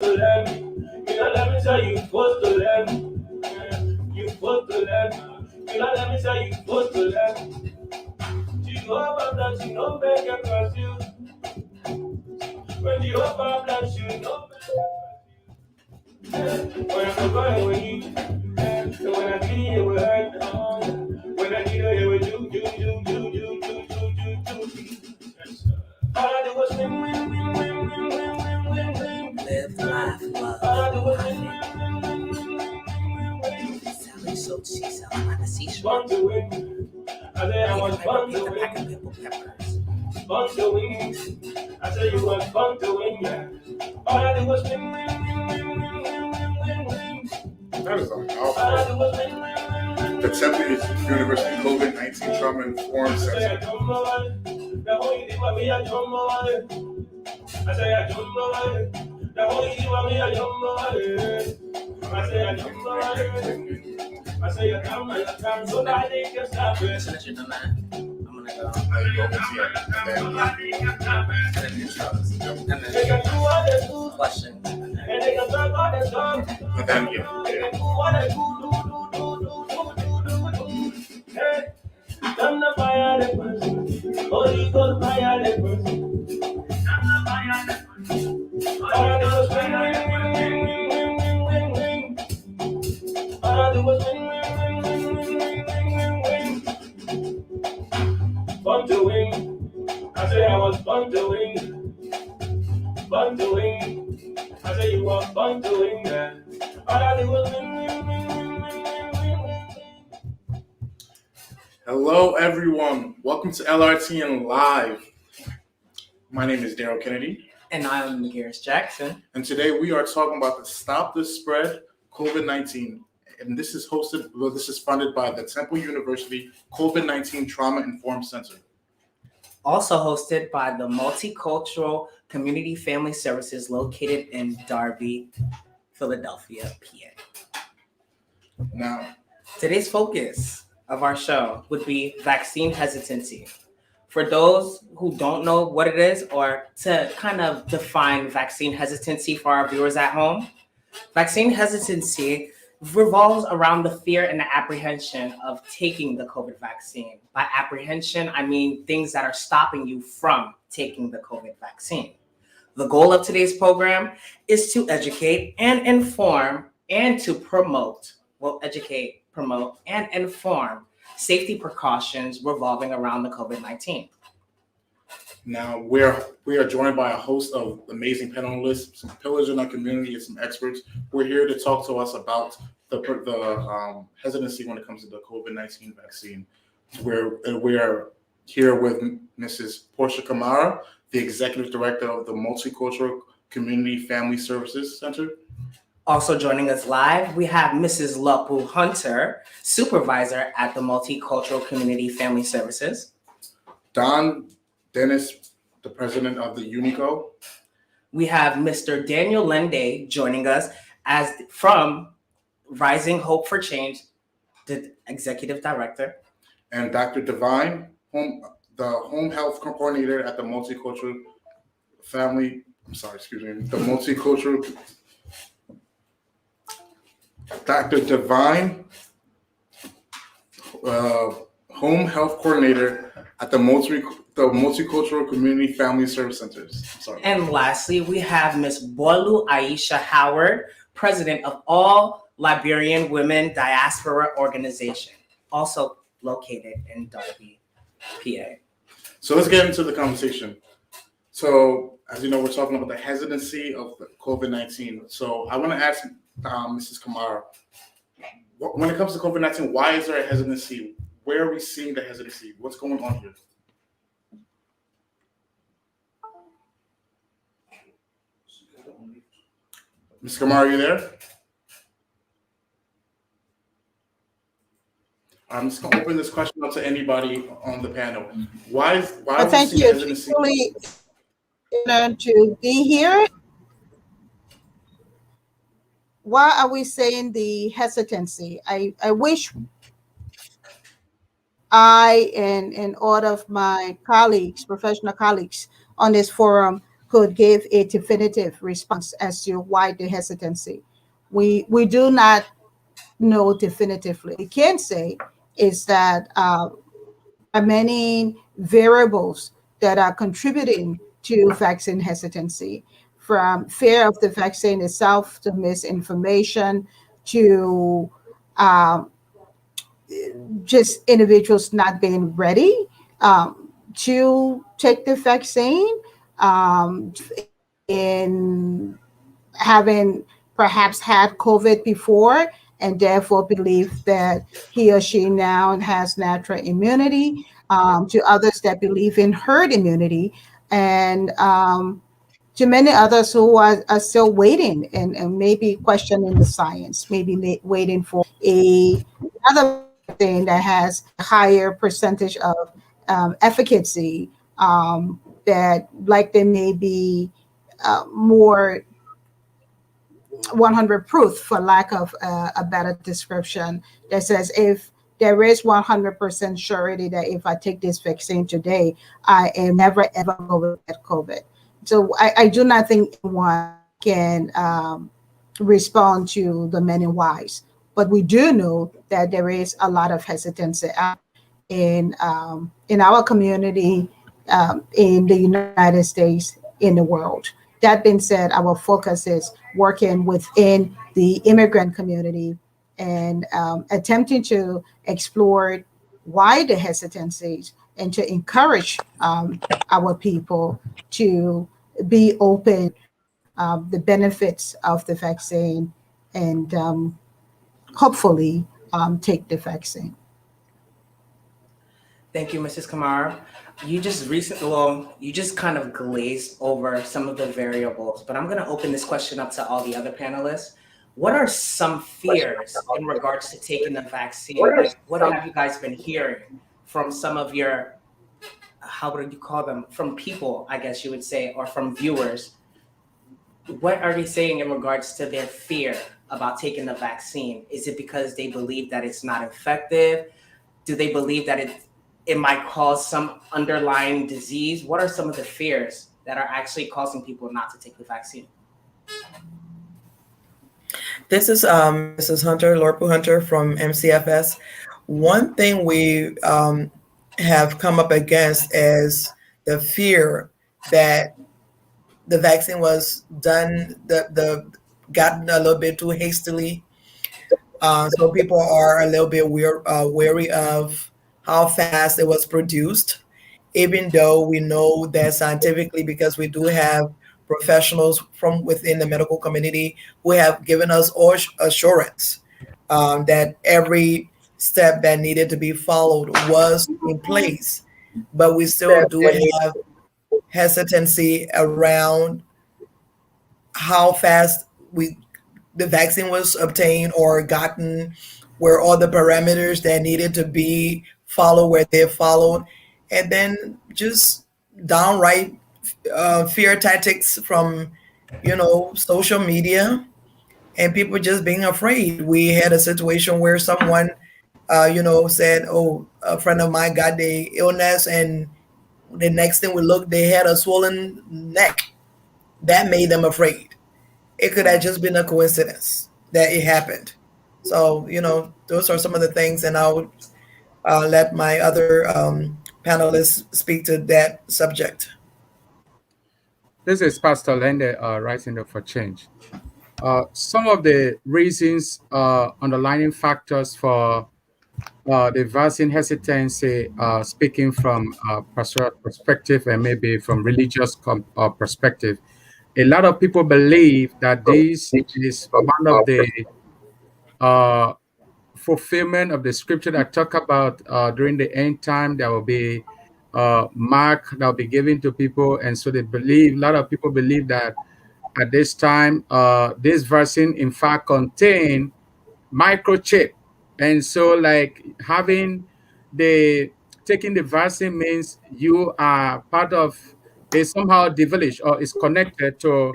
to learn. You know, let me say you supposed to learn. You supposed to learn. You know, let me say you supposed to learn. You go up that you know beg across you. When you up that you know when I'm going with you. So when I see you, will hurt. When I need you, will do. All I do was win, win, win, win, win, win, win, win, win. Live, laugh, love. All I do was win, win, win, win, win, win, win, win. Sally sold seashells by the seashore. Born to win. I say I was born to Pack of win. pimple peppers. Born to win. I say you was born to win, yeah. All I do was win, win, win, win, win, win, win, win, win. That is a All I do was win, win, win, win. The Temple University COVID-19 Trauma Informed I say I Center. don't know why. The whole you want me, I don't know why. I say I don't know why. The whole you want me, I don't know why. I say I don't know why. I say I can't, so that they can stop it. So that you're done that, I'm gonna go. Now you go into it, and And then intros. And They can then do what they do, questions. and they can talk what they talk. then They can do what they do. Hey, turn the fire the person. Holy Ghost fire the person. Turn the fire the person. All I do is win, win, win, win, win, win, win. All I do is win, win, win, win, win, win, win, win. Born to win. I say I was born to win. Born to win. I say you were born to win. Yeah. All I do is win, win, win, win, win, win, win. hello everyone. Welcome to Lrtn Live. My name is Daryl Kennedy, And I'm McGarris Jackson. and today we are talking about the Stop the Spread COVID-19. And this is funded by the Temple University COVID-19 Trauma Informed Center. Also hosted by the Multicultural Community Family Services located in Darby, Philadelphia, PA. Now, Today's focus of our show would be vaccine hesitancy. For those who don't know what it is, or to kind of define vaccine hesitancy for our viewers at home, vaccine hesitancy revolves around the fear and the apprehension of taking the COVID vaccine. By apprehension, I mean things that are stopping you from taking the COVID vaccine. The goal of today's program is to educate and inform and to promote, educate, promote, and inform safety precautions revolving around the COVID-19. Now we are joined by a host of amazing panelists, some pillars in our community, and some experts who are here to talk to us about the hesitancy when it comes to the COVID-19 vaccine. We are here with Mrs. Portia Kamara, the Executive Director of the Multicultural Community Family Services Center. Also joining us live, we have Mrs. Lapu Hunter, Supervisor at the Multicultural Community Family Services. Don Dennis, the President of the UNICO. We have Mr. Daniel Lende joining us as from Rising Hope for Change, the Executive Director. And Dr. Divine, the Home Health Coordinator at the Multicultural Dr. Divine, Home Health Coordinator at the Multicultural Community Family Service Centers. And lastly, we have Ms. Bolu Aisha Howard, President of All Liberian Women Diaspora Organization, also located in Darby, PA. So let's get into the conversation. So, as you know, we're talking about the hesitancy of the COVID-19. So I want to ask Mrs. Kamara, when it comes to COVID-19, why is there a hesitancy? Where are we seeing the hesitancy? What's going on here? Ms. Kamara, are you there? I'm just going to open this question up to anybody on the panel. Why thank you. It's really honored to be here. Why are we saying the hesitancy? I wish I and all of my colleagues, professional colleagues on this forum, could give a definitive response as to why the hesitancy. We do not know definitively. We can say is that there are many variables that are contributing to vaccine hesitancy, from fear of the vaccine itself to misinformation to um, just individuals not being ready to take the vaccine, in having perhaps had COVID before and therefore believe that he or she now has natural immunity, to others that believe in herd immunity, and to many others who are still waiting and maybe questioning the science, maybe waiting for another vaccine that has a higher percentage of efficacy, that like they may be more 100 proof, for lack of a better description, that says if there is 100% surety that if I take this vaccine today, I am never ever going to get COVID. So I do not think anyone can respond to the many whys, but we do know that there is a lot of hesitancy out in our community, in the United States, in the world. That being said, our focus is working within the immigrant community and attempting to explore why the hesitancies and to encourage our people to be open to the benefits of the vaccine and hopefully take the vaccine. Thank you, Mrs. Kamara. You just kind of glazed over some of the variables, but I'm going to open this question up to all the other panelists. What are some fears in regards to taking the vaccine? Like, what have you guys been hearing from some of your, how would you call them, from people, I guess you would say, or from viewers? What are they saying in regards to their fear about taking the vaccine? Is it because they believe that it's not effective? Do they believe that it might cause some underlying disease? What are some of the fears that are actually causing people not to take the vaccine? This is Mrs. Hunter, Lrtn Hunter from MCFS. One thing we have come up against is the fear that the vaccine was done, the gotten a little bit too hastily. So people are a little bit wary of how fast it was produced, even though we know that scientifically, because we do have professionals from within the medical community who have given us assurance that every step that needed to be followed was in place. But we still do have hesitancy around how fast the vaccine was obtained or gotten, where all the parameters that needed to be followed where they followed, and then just downright fear tactics from social media and people just being afraid. We had a situation where someone said, oh, a friend of mine got the illness, and the next thing we looked, they had a swollen neck. That made them afraid. It could have just been a coincidence that it happened. So, those are some of the things, and I'll let my other panelists speak to that subject. This is Pastor Lende, Rising Up for Change. Some of the reasons, underlying factors for the vaccine hesitancy, speaking from a pastoral perspective and maybe from religious perspective, a lot of people believe that this is one of the fulfillment of the scripture that talk about during the end time. There will be mark that will be given to people, and so a lot of people believe that at this time this vaccine in fact contain microchip, and so like taking the vaccine means you are part of, is somehow developed or is connected to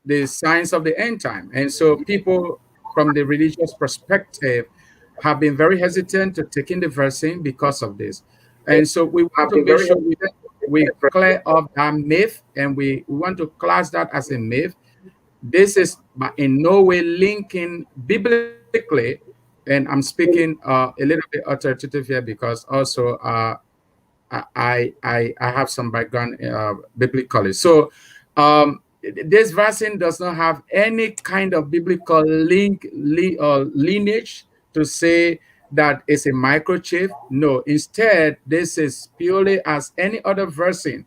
the signs of the end time. And so people from the religious perspective have been very hesitant to taking the vaccine because of this. And so we want to make sure we clear up that myth and we want to class that as a myth. This is in no way linking biblically, and I'm speaking a little bit authoritative here because also I have some background biblically. So this vaccine does not have any kind of biblical or lineage to say that it's a microchip. No, instead, this is purely as any other vaccine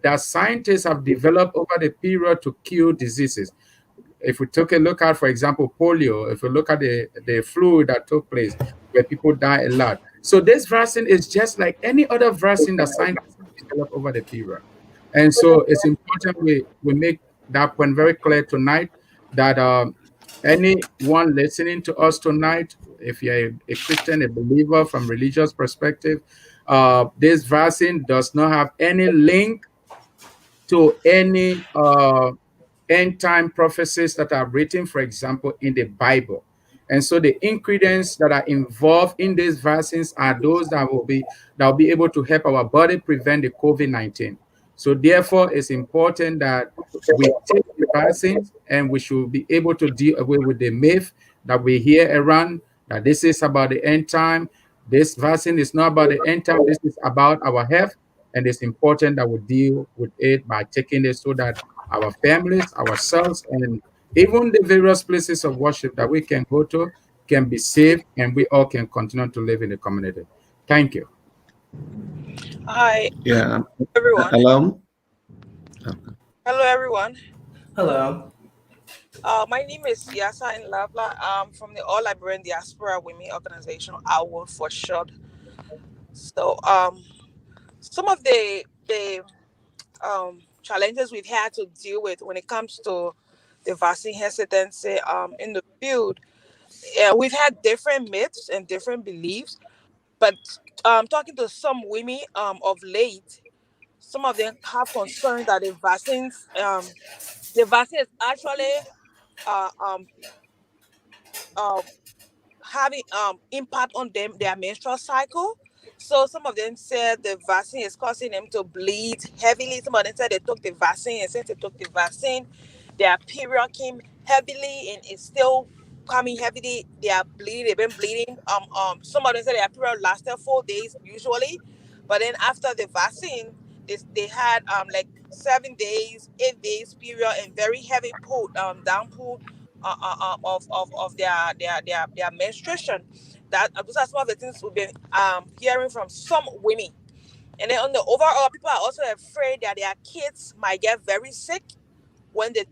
that scientists have developed over the period to cure diseases. If we took a look at, for example, polio, if we look at the flu that took place where people die a lot. So this vaccine is just like any other vaccine that scientists have developed over the period. And so it's important we make that point very clear tonight that anyone listening to us tonight, if you're a Christian, a believer from religious perspective, this vaccine does not have any link to any end time prophecies that are written, for example, in the Bible. And so the ingredients that are involved in these vaccines are those that will be able to help our body prevent the COVID-19. So therefore, it's important that we take the vaccines and we should be able to deal away with the myth that we hear around that this is about the end time. This vaccine is not about the end time. This is about our health. And it's important that we deal with it by taking it so that our families, ourselves, and even the various places of worship that we can go to can be safe and we all can continue to live in the community. Thank you. Hi, Yeah. everyone. Hello. Hello, everyone. Hello. My name is Yasa and Lavla. I'm from the All Liberian Diaspora Women Organization, OWL for short. So, some of the challenges we've had to deal with when it comes to the vaccine hesitancy in the field, we've had different myths and different beliefs. But talking to some women of late, some of them have concerns that the vaccine is actually uh, um, uh, having impact on their menstrual cycle. So some of them said the vaccine is causing them to bleed heavily. Some of them said they took the vaccine, and since they took the vaccine, their period came heavily and it's still coming heavily. They are bleeding, they've been bleeding. Some of them said their period lasted 4 days usually, but then after the vaccine, they had like 7 days, 8 days period and very heavy downpour of their menstruation. That those are some of the things we've been hearing from some women. And then on the overall, people are also afraid that their kids might get very sick when they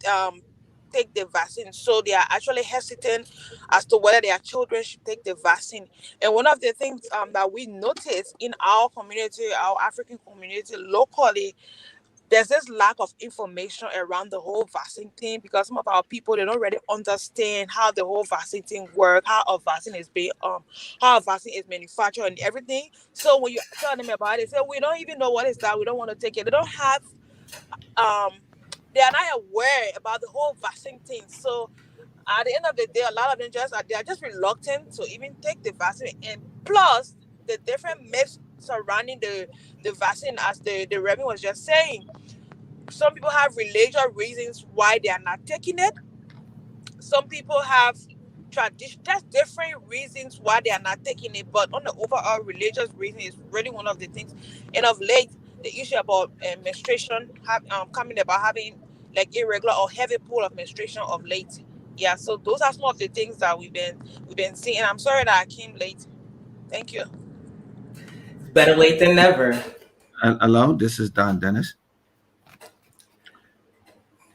take the vaccine. So they are actually hesitant as to whether their children should take the vaccine. And one of the things that we notice in our community, our African community locally, there's this lack of information around the whole vaccine thing because some of our people, they don't really understand how the whole vaccine thing works, how a vaccine is manufactured and everything. So when you tell them about it, they say we don't even know what is that, we don't want to take it. They don't have um they are not aware about the whole vaccine thing. So at the end of the day, a lot of them they are just reluctant to even take the vaccine. And plus the different myths surrounding the vaccine, as the Reverend was just saying. Some people have religious reasons why they are not taking it. Some people have tradition, just different reasons why they are not taking it. But on the overall religious reason is really one of the things. And of late, the issue about menstruation coming about having like irregular or heavy pool of menstruation of late. Yeah, so those are some of the things that we've been seeing. And I'm sorry that I came late. Thank you. Better late than never. Hello. This is Don Dennis.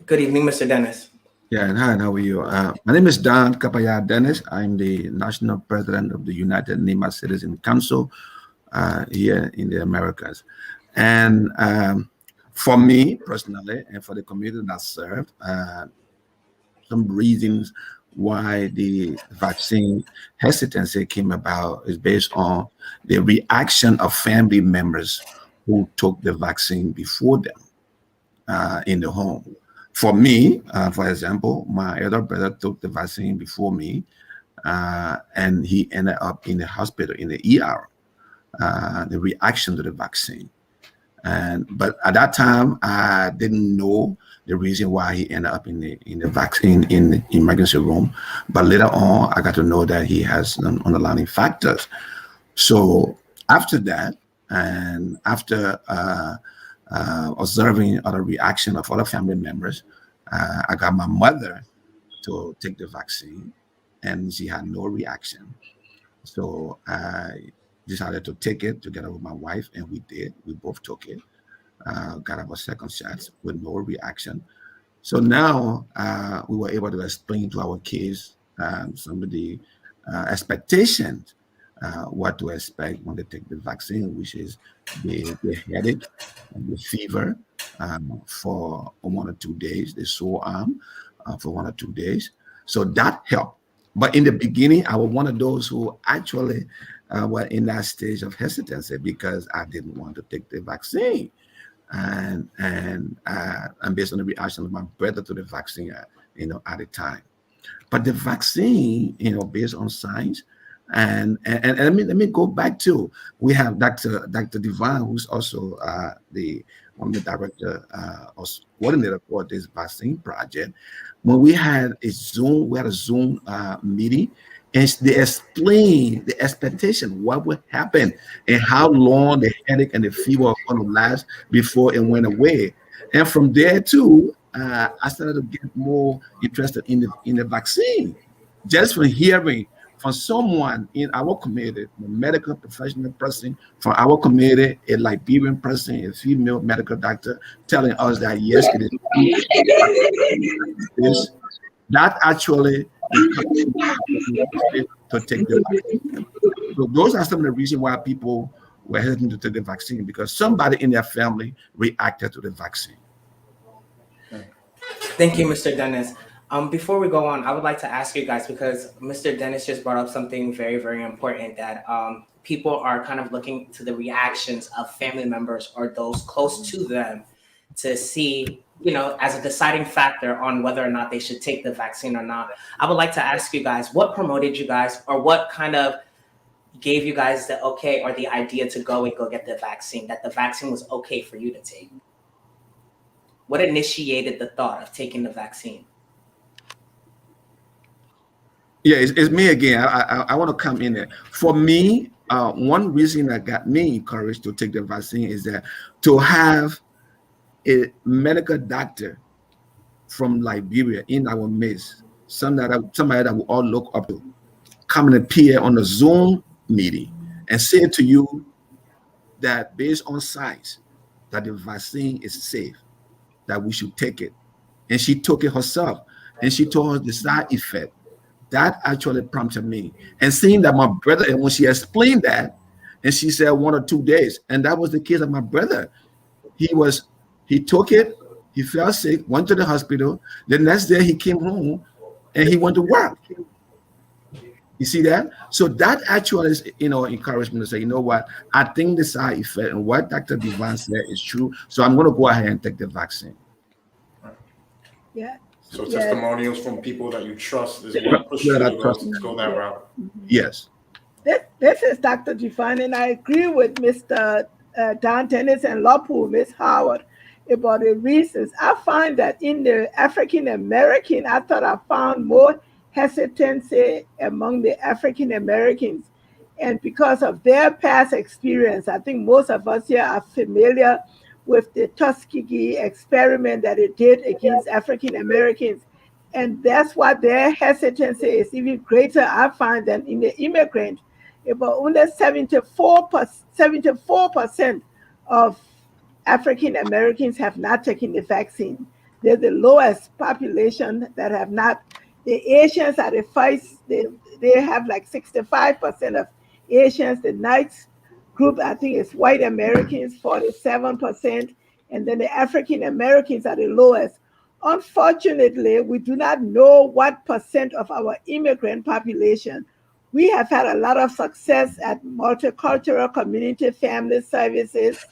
Good evening, Mr. Dennis. Yeah. Hi. How are you? My name is Don Kapaya Dennis. I'm the national president of the United Nima Citizen Council here in the Americas. And for me personally, and for the community that I served, some reasons why the vaccine hesitancy came about is based on the reaction of family members who took the vaccine before them in the home. For me, for example, my elder brother took the vaccine before me, and he ended up in the hospital in the ER. The reaction to the vaccine. But at that time, I didn't know the reason why he ended up in the vaccine in the emergency room. But later on, I got to know that he has some underlying factors. So after that, and after observing other reaction of other family members, I got my mother to take the vaccine, and she had no reaction. So I decided to take it together with my wife, and we did. We both took it, got our second shots with no reaction. So now we were able to explain to our kids some of the expectations, what to expect when they take the vaccine, which is the headache and the fever for 1 or 2 days, the sore arm for 1 or 2 days. So that helped. But in the beginning, I was one of those who actually were in that stage of hesitancy because I didn't want to take the vaccine, and based on the reaction of my brother to the vaccine, at the time. But the vaccine, based on science, and let me go back to, we have Dr. Divine, who's also the one of the director or coordinator for this vaccine project. When we had a Zoom meeting, and they explained the expectation, what would happen, and how long the headache and the fever were going to last before it went away. And from there too, I started to get more interested in the vaccine, just from hearing from someone in our community, a medical professional person from our community, a Liberian person, a female medical doctor, telling us that yes, it is true. This that actually to take the vaccine. So those are some of the reasons why people were hesitant to take the vaccine, because somebody in their family reacted to the vaccine. Thank you, Mr. Dennis. Before we go on, I would like to ask you guys, because Mr. Dennis just brought up something very, very important, that people are kind of looking to the reactions of family members or those close to them to see, as a deciding factor on whether or not they should take the vaccine or not. I would like to ask you guys, what promoted you guys, or what kind of gave you guys the okay or the idea to go get the vaccine, that the vaccine was okay for you to take? What initiated the thought of taking the vaccine? Yeah, it's me again. I want to come in there. For me, one reason that got me encouraged to take the vaccine is that to have a medical doctor from Liberia in our midst, somebody that we all look up to, come and appear on a Zoom meeting and say to you that based on science, that the vaccine is safe, that we should take it. And she took it herself, and she told us the side effect. That actually prompted me. And seeing that my brother, and when she explained that, and she said 1 or 2 days, and that was the case of my brother. He took it, he fell sick, went to the hospital. The next day he came home and he went to work. You see that? So that actually is, encouragement to say, you know what? I think the side effect and what Dr. Divine said is true. So I'm going to go ahead and take the vaccine. Yeah. So Yeah. testimonials from people that you trust is what pushed you to go that route. Yes. This is Dr. Divine, and I agree with Mr. Don Dennis and Lopu, Ms. Howard, about the reasons. I find that in the African American, I thought I found more hesitancy among the African Americans. And because of their past experience, I think most of us here are familiar with the Tuskegee experiment that it did against African Americans. And that's why their hesitancy is even greater, I find, than in the immigrant. About only 74% of African Americans have not taken the vaccine. They're the lowest population that have not. The Asians are the first, they have like 65% of Asians. The next group, I think, is white Americans, 47%. And then the African Americans are the lowest. Unfortunately, we do not know what percent of our immigrant population. We have had a lot of success at multicultural community family services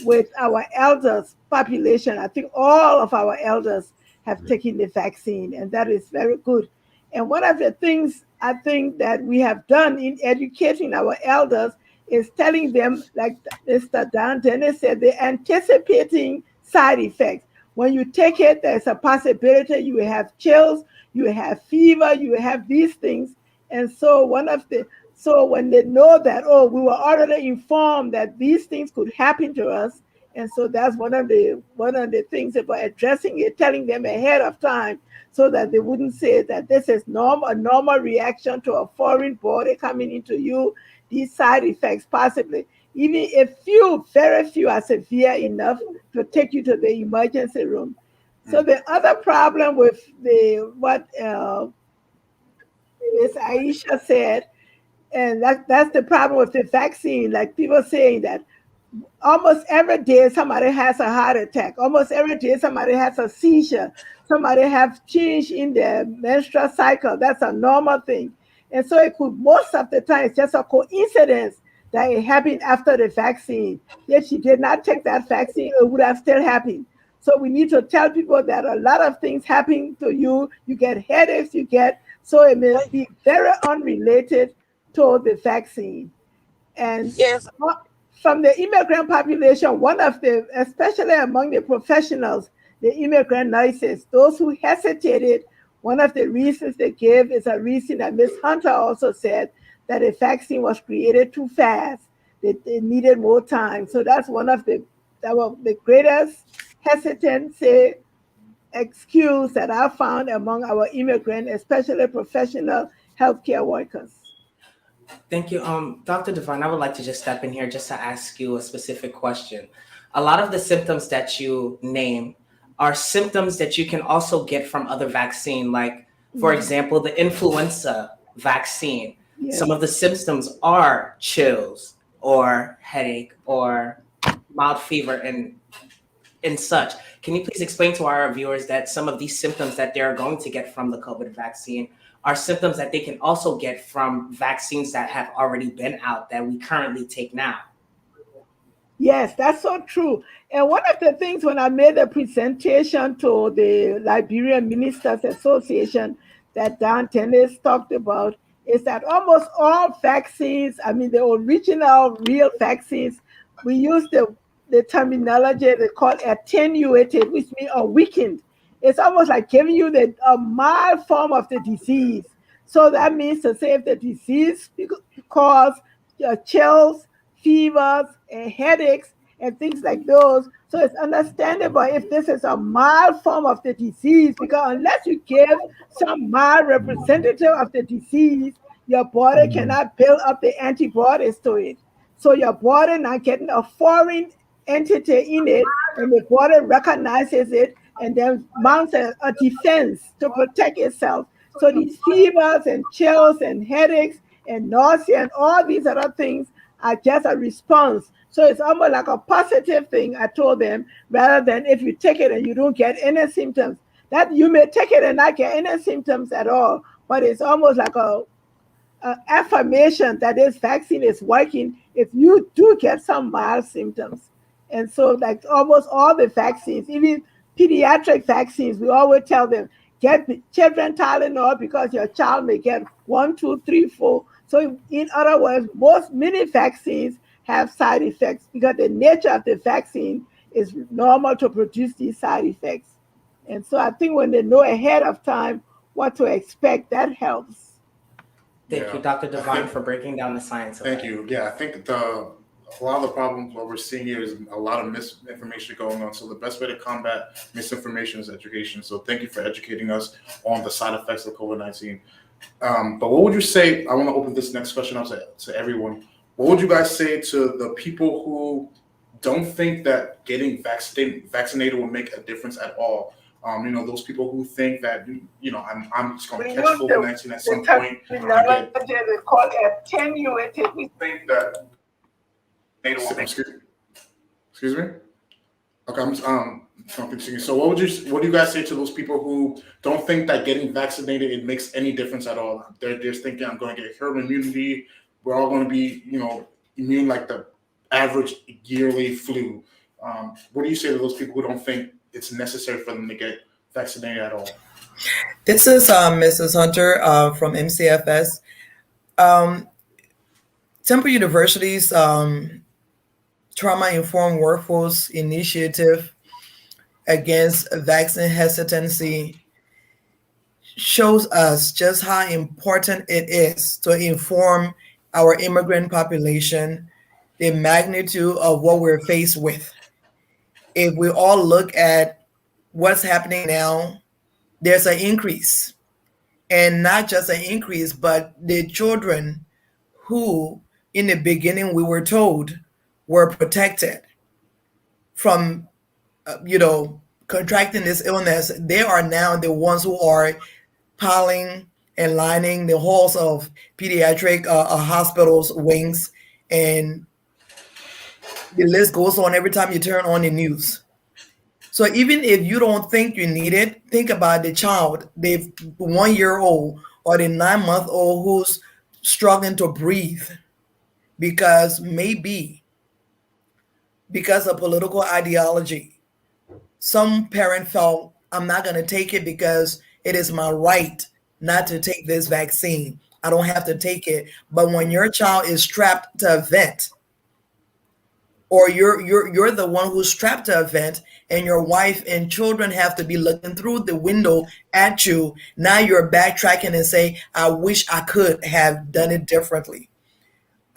with our elders population. I think all of our elders have taken the vaccine, and that is very good. And one of the things I think that we have done in educating our elders is telling them, like Mr. Don Dennis said, they're anticipating side effects. When you take it, there's a possibility you will have chills, you will have fever, you will have these things. And so when they know that, oh, we were already informed that these things could happen to us, and so that's one of the things about addressing it, telling them ahead of time, so that they wouldn't say that this is a normal reaction to a foreign body coming into you. These side effects possibly, even very few are severe enough to take you to the emergency room. So the other problem with what Miss Aisha said, and that's the problem with the vaccine. Like people saying that almost every day somebody has a heart attack. Almost every day somebody has a seizure. Somebody have change in their menstrual cycle. That's a normal thing. And so it could, most of the time, it's just a coincidence that it happened after the vaccine. If she did not take that vaccine, it would have still happened. So we need to tell people that a lot of things happen to you. You get headaches, so it may be very unrelated to the vaccine. And Yes. from the immigrant population, especially among the professionals, the immigrant nurses, those who hesitated, one of the reasons they gave is a reason that Ms. Hunter also said, that the vaccine was created too fast, that they needed more time. So that's one of the greatest hesitancy excuse that I found among our immigrant, especially professional healthcare workers. Thank you. Dr. Devine, I would like to just step in here just to ask you a specific question. A lot of the symptoms that you name are symptoms that you can also get from other vaccine, like, for example, the influenza vaccine. Yes. Some of the symptoms are chills or headache or mild fever and such. Can you please explain to our viewers that some of these symptoms that they're going to get from the COVID vaccine are symptoms that they can also get from vaccines that have already been out that we currently take now? Yes, that's so true. And one of the things when I made a presentation to the Liberian Ministers Association that Don Tennis talked about is that almost all vaccines, I mean, the original real vaccines, we use the terminology they call attenuated, which means weakened. It's almost like giving you a mild form of the disease. So that means to say if the disease cause chills, fevers, and headaches, and things like those. So it's understandable if this is a mild form of the disease, because unless you give some mild representative of the disease, your body cannot build up the antibodies to it. So your body not getting a foreign entity in it, and the body recognizes it and then mounts a defense to protect itself. So these fevers and chills and headaches and nausea and all these other things are just a response. So it's almost like a positive thing, I told them, rather than if you take it and you don't get any symptoms. That you may take it and not get any symptoms at all, but it's almost like a affirmation that this vaccine is working if you do get some mild symptoms. And so like almost all the vaccines, even pediatric vaccines, we always tell them, get the children Tylenol because your child may get 1, 2, 3, 4. So in other words, many vaccines have side effects because the nature of the vaccine is normal to produce these side effects. And so I think when they know ahead of time what to expect, that helps. Thank you, Dr. Devine, for breaking down the science of Thank that. you. Yeah, I think a lot of the problems what we're seeing here is a lot of misinformation going on. So the best way to combat misinformation is education. So thank you for educating us on the side effects of COVID-19. But what would you say? I want to open this next question up to everyone. What would you guys say to the people who don't think that getting vaccinated will make a difference at all? Those people who think that, I'm just going to catch COVID-19 at some point. They call it attenuated. We think that. Excuse me. Okay, I'm continue. So what do you guys say to those people who don't think that getting vaccinated it makes any difference at all? They're just thinking I'm going to get herd immunity. We're all going to be, immune like the average yearly flu. What do you say to those people who don't think it's necessary for them to get vaccinated at all? This is Mrs. Hunter from MCFS. Temple University's Trauma Informed Workforce Initiative against vaccine hesitancy shows us just how important it is to inform our immigrant population the magnitude of what we're faced with. If we all look at what's happening now, there's an increase. And not just an increase, but the children who, in the beginning, we were told were protected from, contracting this illness, they are now the ones who are piling and lining the halls of pediatric hospitals wings, and the list goes on every time you turn on the news. So even if you don't think you need it, think about the child, the 1 year old or the 9 month old who's struggling to breathe because maybe because of political ideology. Some parent felt, I'm not going to take it because it is my right not to take this vaccine. I don't have to take it. But when your child is strapped to a vent, or you're the one who's strapped to a vent, and your wife and children have to be looking through the window at you, now you're backtracking and say, I wish I could have done it differently.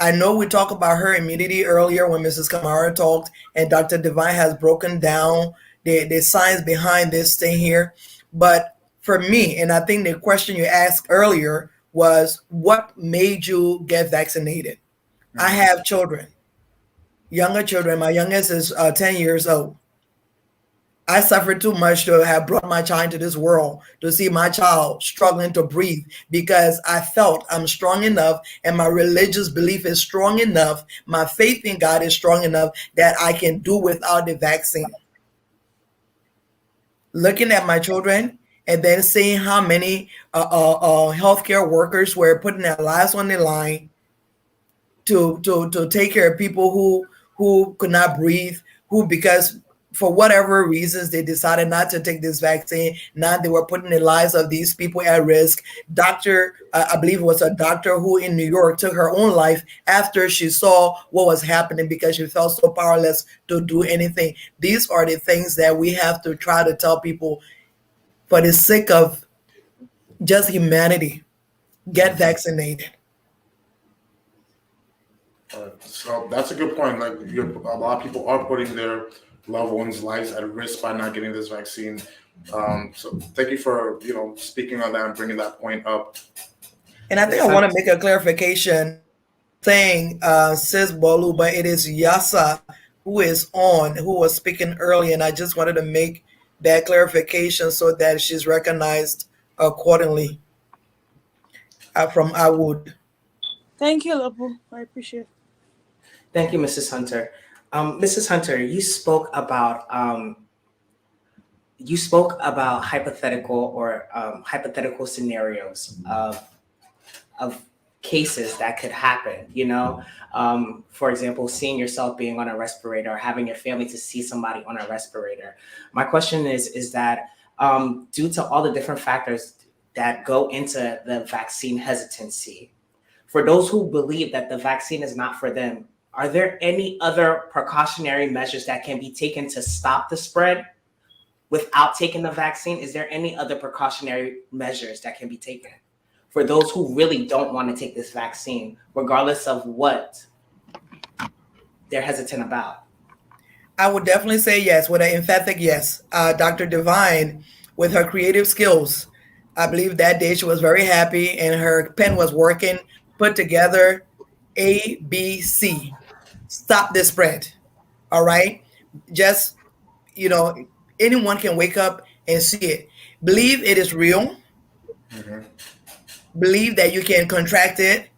I know we talked about herd immunity earlier when Mrs. Kamara talked, and Dr. Divine has broken down the science behind this thing here. But for me, and I think the question you asked earlier was, what made you get vaccinated? I have children, younger children. My youngest is 10 years old. I suffered too much to have brought my child into this world, to see my child struggling to breathe, because I felt I'm strong enough and my religious belief is strong enough. My faith in God is strong enough that I can do without the vaccine. Looking at my children and then seeing how many healthcare workers were putting their lives on the line to take care of people who could not breathe, who, because for whatever reasons they decided not to take this vaccine. Now they were putting the lives of these people at risk. I believe it was a doctor who in New York took her own life after she saw what was happening because she felt so powerless to do anything. These are the things that we have to try to tell people for the sake of just humanity. Get vaccinated. So that's a good point. Like a lot of people are putting their loved ones' lives at risk by not getting this vaccine. So thank you for speaking on that and bringing that point up. And I think I want to make a clarification saying Sis Bolu, but it is Yasa who was speaking earlier, and I just wanted to make that clarification so that she's recognized accordingly from Awood. Thank you, Lopu. I appreciate it. Thank you, Mrs. Hunter. Mrs. Hunter, you spoke about hypothetical scenarios of cases that could happen. For example, seeing yourself being on a respirator or having your family to see somebody on a respirator. My question is that due to all the different factors that go into the vaccine hesitancy, for those who believe that the vaccine is not for them, are there any other precautionary measures that can be taken to stop the spread without taking the vaccine? Is there any other precautionary measures that can be taken for those who really don't want to take this vaccine, regardless of what they're hesitant about? I would definitely say yes, with an emphatic yes. Dr. Divine, with her creative skills, I believe that day she was very happy and her pen was working, put together ABC. Stop the spread. All right. Just, anyone can wake up and see it. Believe it is real. Mm-hmm. Believe that you can contract it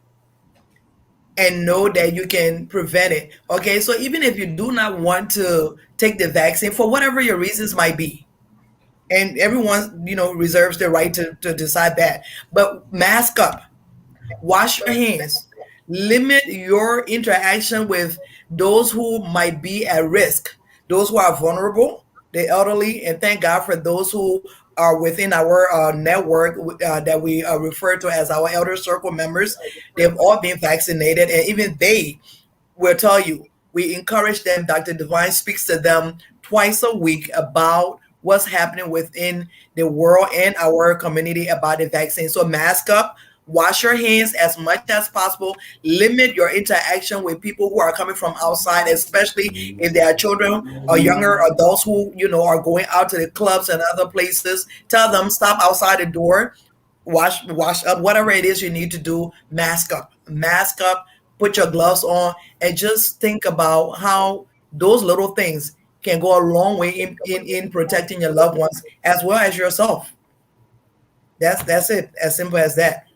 and know that you can prevent it. Okay. So even if you do not want to take the vaccine for whatever your reasons might be, and everyone, reserves the right to decide that, but mask up, wash your hands, limit your interaction with those who might be at risk, those who are vulnerable, the elderly, and thank God for those who are within our network that we refer to as our elder circle members. They've all been vaccinated, and even they will tell you, we encourage them. Dr. Divine speaks to them twice a week about what's happening within the world and our community about the vaccine. So mask up, wash your hands as much as possible, limit your interaction with people who are coming from outside, especially if they are children or younger adults who, are going out to the clubs and other places. Tell them stop outside the door, wash up, whatever it is you need to do. Mask up, put your gloves on, and just think about how those little things can go a long way in protecting your loved ones as well as yourself. That's it, as simple as that.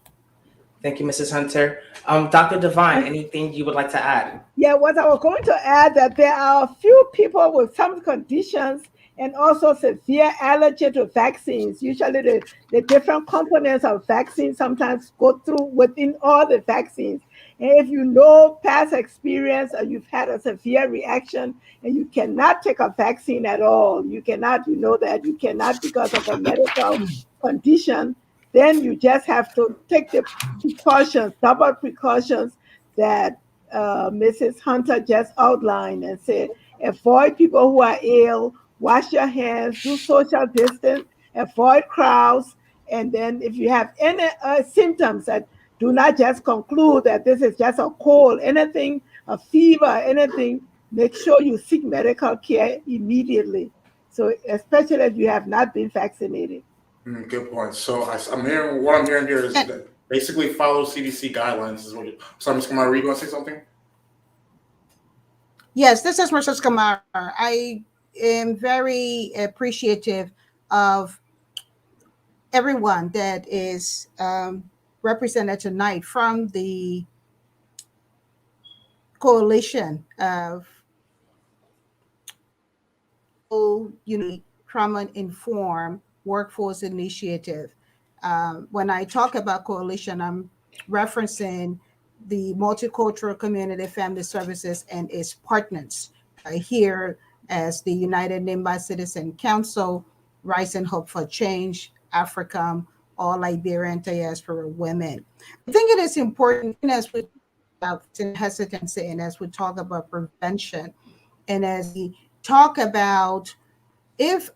Thank you, Mrs. Hunter. Dr. Divine, anything you would like to add? Yeah, what I was going to add that there are a few people with some conditions and also severe allergy to vaccines. Usually the different components of vaccines sometimes go through within all the vaccines. And if you know past experience or you've had a severe reaction and you cannot take a vaccine at all, you cannot, that you cannot because of a medical condition, then you just have to take the precautions, double precautions that Mrs. Hunter just outlined and said, avoid people who are ill, wash your hands, do social distance, avoid crowds, and then if you have any symptoms that do not just conclude that this is just a cold, anything, a fever, anything, make sure you seek medical care immediately. So especially if you have not been vaccinated. Good point. So I'm hearing what I'm hearing here is that basically follow CDC guidelines. Is what you. So Ms. Kamara, are you going to say something? Yes, this is Mrs. Kamara. I am very appreciative of everyone that is represented tonight from the coalition of Trauma Informed Workforce Initiative. When I talk about coalition, I'm referencing the Multicultural Community Family Services and its partners here as the United Nimba Citizen Council, Rise and Hope for Change, AFRICOM, All Liberian Diaspora Women. I think it is important as we talk about hesitancy and as we talk about prevention and as we talk about if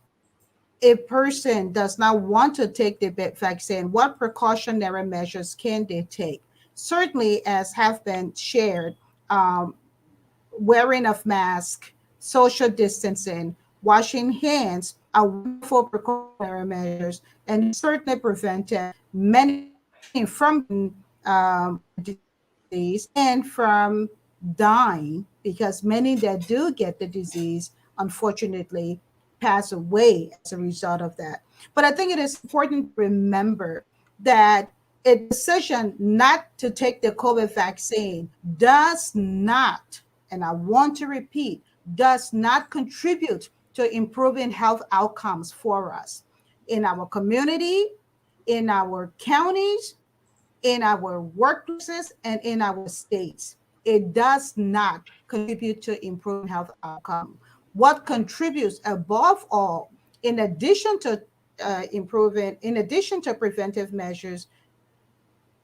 a person does not want to take the vaccine, what precautionary measures can they take? Certainly, as have been shared, wearing of mask, social distancing, washing hands are wonderful precautionary measures, and certainly prevented many from disease and from dying, because many that do get the disease, unfortunately, pass away as a result of that. But I think it is important to remember that a decision not to take the COVID vaccine does not, and I want to repeat, does not contribute to improving health outcomes for us in our community, in our counties, in our workplaces, and in our states. It does not contribute to improving health outcome. What contributes above all, in addition to in addition to preventive measures,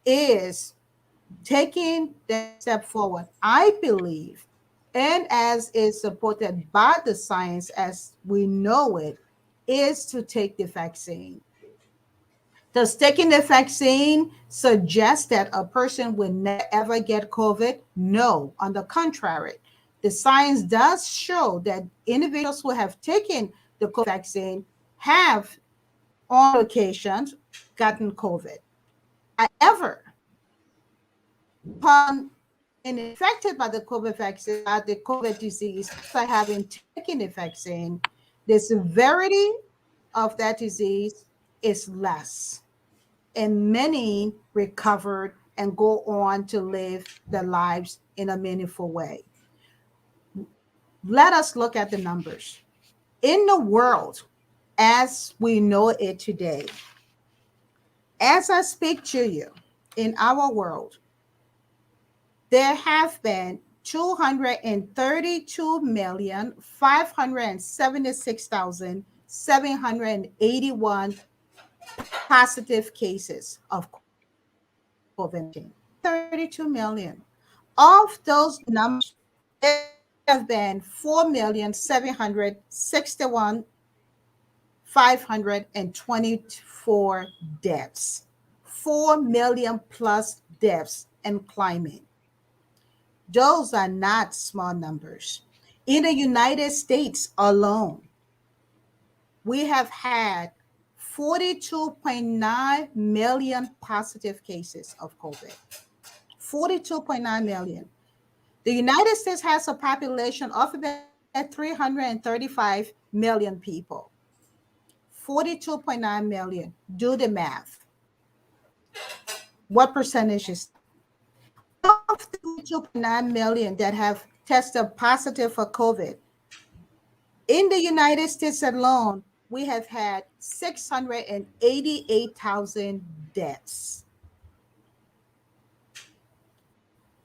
is taking that step forward. I believe, and as is supported by the science as we know it, is to take the vaccine. Does taking the vaccine suggest that a person will never ever get COVID? No, on the contrary. The science does show that individuals who have taken the COVID vaccine have, on occasions, gotten COVID. However, upon being infected by the COVID vaccine, by the COVID disease, after having taken the vaccine, the severity of that disease is less. And many recovered and go on to live their lives in a meaningful way. Let us look at the numbers. In the world, as we know it today, as I speak to you, in our world, there have been 232,576,781 positive cases of COVID-19. 32 million. Of those numbers, there have been 4,761,524 deaths. 4 million plus deaths and climbing. Those are not small numbers. In the United States alone, we have had 42.9 million positive cases of COVID. 42.9 million. The United States has a population of about 335 million people. 42.9 million. Do the math. What percentage is of the 42.9 million that have tested positive for COVID? In the United States alone, we have had 688,000 deaths.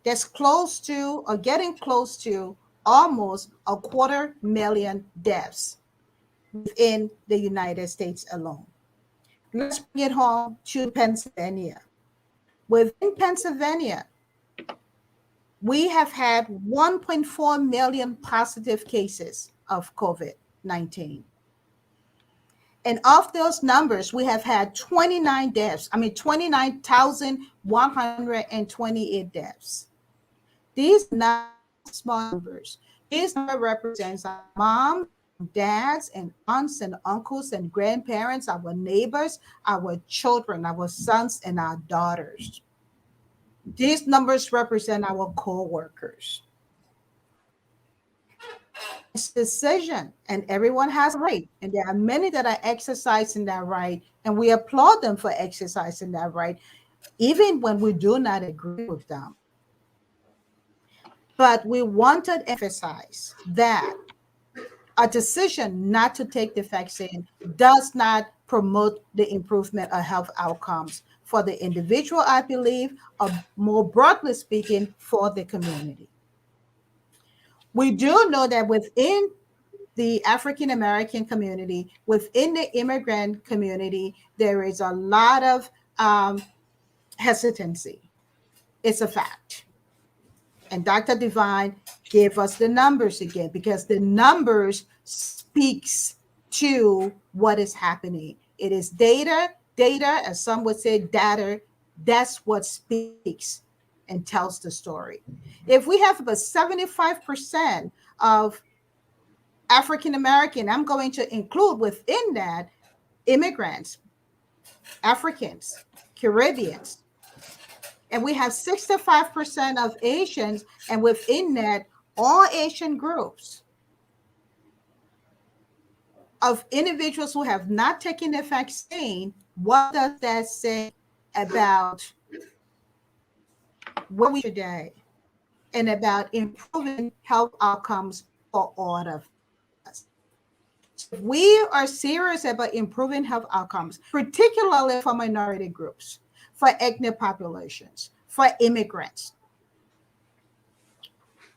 That's close to or getting close to almost 250,000 deaths within the United States alone. Let's bring it home to Pennsylvania. Within Pennsylvania, we have had 1.4 million positive cases of COVID-19. And of those numbers, we have had 29,128 deaths. These are not small numbers. These numbers represent our moms, dads, and aunts and uncles and grandparents, our neighbors, our children, our sons, and our daughters. These numbers represent our co-workers. It's a decision, and everyone has a right, and there are many that are exercising that right, and we applaud them for exercising that right, even when we do not agree with them. But we want to emphasize that a decision not to take the vaccine does not promote the improvement of health outcomes for the individual, I believe, or more broadly speaking, for the community. We do know that within the African American community, within the immigrant community, there is a lot of hesitancy. It's a fact. And Dr. Divine gave us the numbers again, because the numbers speaks to what is happening. It is data, as some would say, data. That's what speaks and tells the story. If we have about 75% of African American, I'm going to include within that immigrants, Africans, Caribbeans, and we have 65% of Asians, and within that, all Asian groups of individuals who have not taken the vaccine. What does that say about where we are today and about improving health outcomes for all of us? If we are serious about improving health outcomes, particularly for minority groups, for ethnic populations, for immigrants,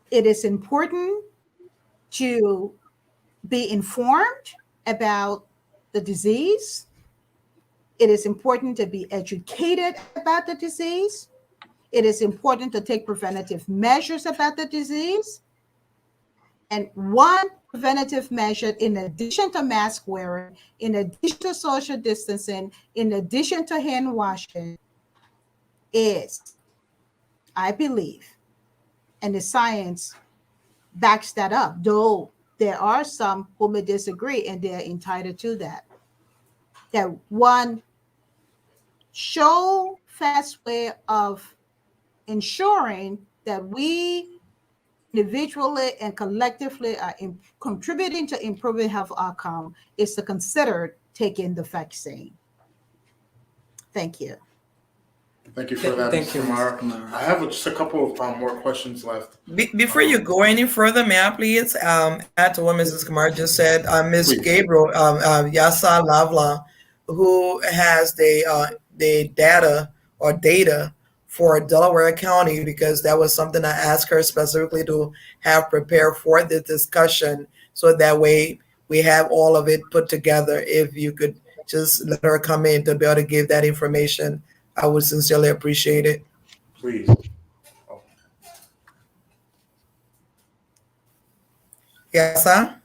it is important to be informed about the disease. It is important to be educated about the disease. It is important to take preventative measures about the disease. And one preventative measure, in addition to mask wearing, in addition to social distancing, in addition to hand washing, is, I believe, and the science backs that up, though there are some who may disagree, and they're entitled to that. That one show fast way of ensuring that we individually and collectively are contributing to improving health outcome is to consider taking the vaccine. Thank you. Thank you for that, Thank you, Kumar. Kumar. I have just a couple of more questions left. Before you go any further, may I please add to what Mrs. Kumar just said? Ms. Please. Gabriel, Yasa Lavla, who has the data for Delaware County, because that was something I asked her specifically to have prepared for the discussion, so that way we have all of it put together. If you could just let her come in to be able to give that information, I would sincerely appreciate it. Please. Oh, Yes, sir?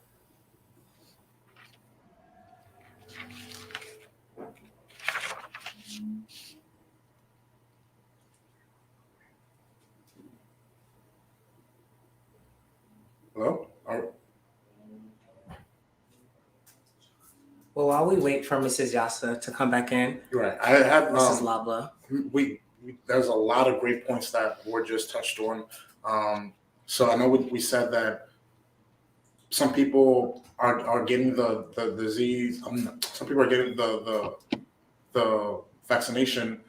hello? Well, while we wait for Mrs. Yasa to come back in, You're right. I have Mrs. Labla. we there's a lot of great points that were just touched on. So I know we said that some people are getting the disease. Some people are getting the vaccination,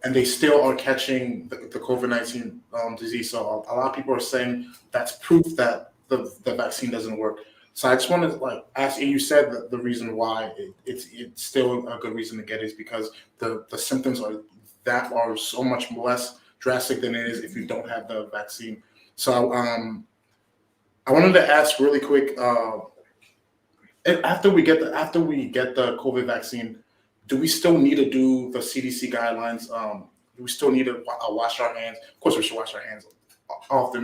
and they still are catching the COVID-19 disease. So a lot of people are saying that's proof that the vaccine doesn't work. So I just wanted to ask you. You said that the reason why it's still a good reason to get it is because the symptoms are so much less drastic than it is if you don't have the vaccine. So I wanted to ask really quick. After we get the COVID vaccine, do we still need to do the CDC guidelines? Do we still need to wash our hands? Of course, we should wash our hands often,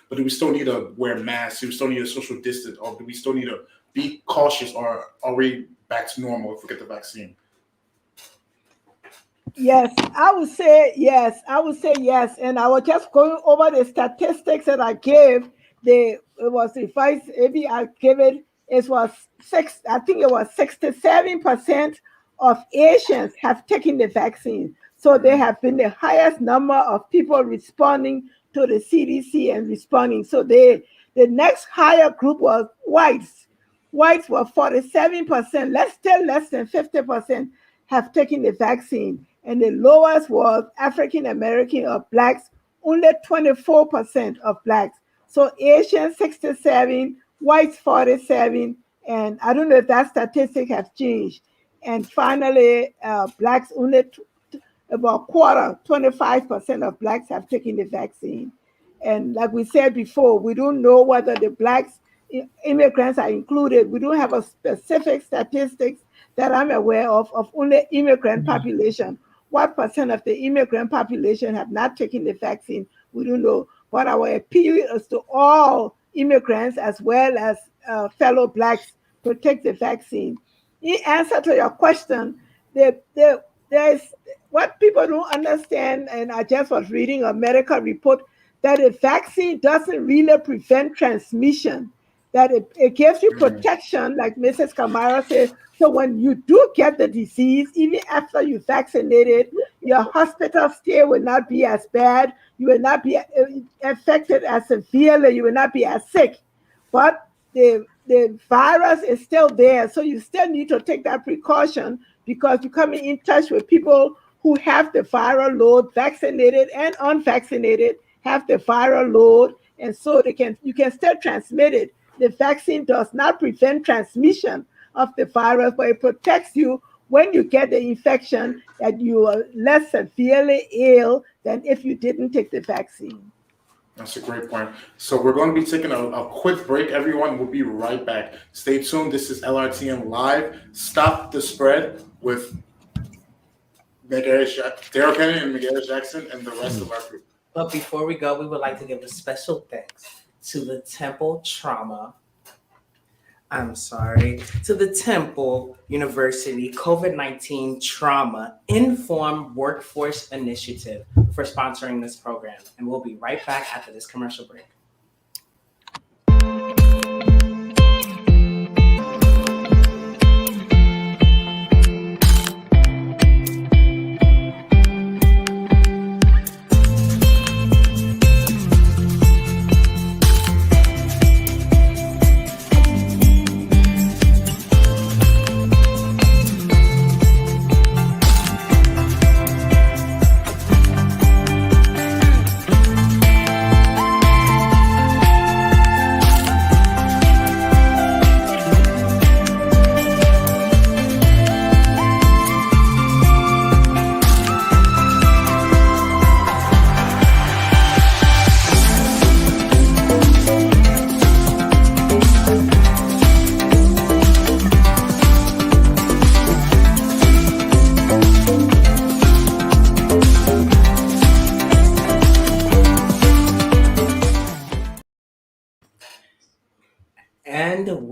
but do we still need to wear masks? Do we still need to social distance? Or do we still need to be cautious? Or are we back to normal if we get the vaccine? Yes, I would say yes. I would say yes. And I was just going over the statistics that I gave. It was revised. Maybe I gave it. It was I think it was 67% of Asians have taken the vaccine. So they have been the highest number of people responding to the CDC and responding. So the next higher group was whites. Whites were 47%, less than 50% have taken the vaccine. And the lowest was African American or blacks, only 24% of blacks. So Asians 67, whites 47, and I don't know if that statistic has changed. And finally, blacks only about a quarter, 25% of blacks have taken the vaccine. And like we said before, we don't know whether the blacks immigrants are included. We don't have a specific statistics that I'm aware of only immigrant population. What percent of the immigrant population have not taken the vaccine? We don't know. But our appeal is to all immigrants as well as fellow blacks to take the vaccine. In answer to your question, there's what people don't understand, and I just was reading a medical report that a vaccine doesn't really prevent transmission, that it gives you protection, like Mrs. Kamara said. So when you do get the disease, even after you're vaccinated, your hospital stay will not be as bad. You will not be affected as severely. You will not be as sick. But the virus is still there. So you still need to take that precaution because you're coming in touch with people who have the viral load, vaccinated and unvaccinated, have the viral load. And so you can still transmit it. The vaccine does not prevent transmission of the virus, but it protects you when you get the infection, that you are less severely ill than if you didn't take the vaccine. That's a great point. So we're going to be taking a quick break, everyone. We'll be right back. Stay tuned. This is LRTN Live. Stop the Spread with Daryl Kennedy and Miguel Jackson and the rest of our group. But before we go, we would like to give a special thanks to the Temple University COVID-19 Trauma Informed Workforce Initiative for sponsoring this program. And we'll be right back after this commercial break.